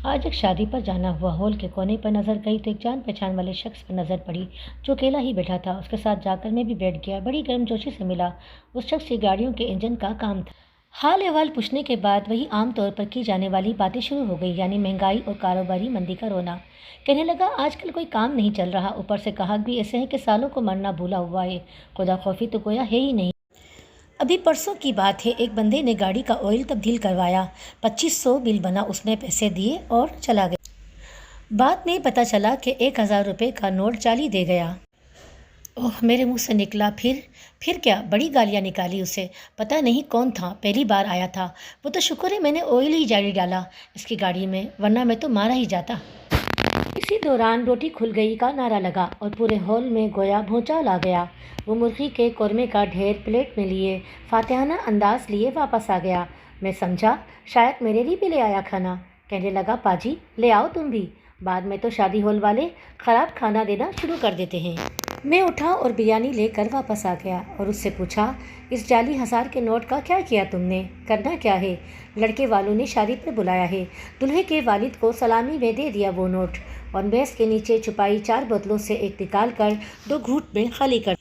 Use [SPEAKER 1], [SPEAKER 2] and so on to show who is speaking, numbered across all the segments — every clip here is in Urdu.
[SPEAKER 1] آج ایک شادی پر جانا ہوا، ہال کے کونے پر نظر گئی تو ایک جان پہچان والے شخص پر نظر پڑی جو اکیلا ہی بیٹھا تھا۔ اس کے ساتھ جا کر میں بھی بیٹھ گیا، بڑی گرم جوشی سے ملا۔ اس شخص کی گاڑیوں کے انجن کا کام تھا۔ حال احوال پوچھنے کے بعد وہی عام طور پر کی جانے والی باتیں شروع ہو گئی، یعنی مہنگائی اور کاروباری مندی کا رونا۔ کہنے لگا آج کل کوئی کام نہیں چل رہا، اوپر سے کہا بھی ایسے ہیں کہ سالوں کو مرنا بھولا ہوا ہے، خدا خوفی تو گویا ہے ہی نہیں۔ ابھی پرسوں کی بات ہے، ایک بندے نے گاڑی کا آئل تبدیل کروایا، 2500 بل بنا، اس نے پیسے دیے اور چلا گیا۔ بعد میں پتہ چلا کہ 1000 روپے کا نوٹ جعلی دے گیا۔ اوہ، میرے منہ سے نکلا، پھر کیا؟ بڑی گالیاں نکالی اسے۔ پتہ نہیں کون تھا، پہلی بار آیا تھا۔ وہ تو شکر ہے میں نے آئل ہی جعلی ڈالا اس کی گاڑی میں، ورنہ میں تو مارا ہی جاتا۔ اسی دوران روٹی کھل گئی کا نعرہ لگا اور پورے ہال میں گویا بھونچال آ گیا۔ وہ مرغی کے قورمے کا ڈھیر پلیٹ میں لیے فاتحانہ انداز لیے واپس آ گیا۔ میں سمجھا شاید میرے لیے بھی لے آیا کھانا۔ کہنے لگا پاجی لے آؤ تم بھی، بعد میں تو شادی ہال والے خراب کھانا دینا شروع کر دیتے ہیں۔ میں اٹھا اور بریانی لے کر واپس آ گیا اور اس سے پوچھا اس جعلی 1000 کے نوٹ کا کیا کیا تم نے؟ کرنا کیا ہے؟ لڑکے والوں نے شادی پر بلایا ہے، دلہے کے والد کو سلامی میں دے دیا وہ نوٹ، اور میز کے نیچے چھپائی 4 بوتلوں سے ایک نکال کر 2 گھونٹ میں خالی کر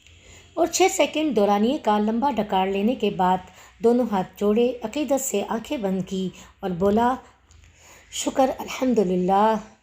[SPEAKER 1] اور 6 سیکنڈ دورانیے کا لمبا ڈکار لینے کے بعد دونوں ہاتھ جوڑے عقیدت سے آنکھیں بند کی اور بولا شکر الحمدللہ۔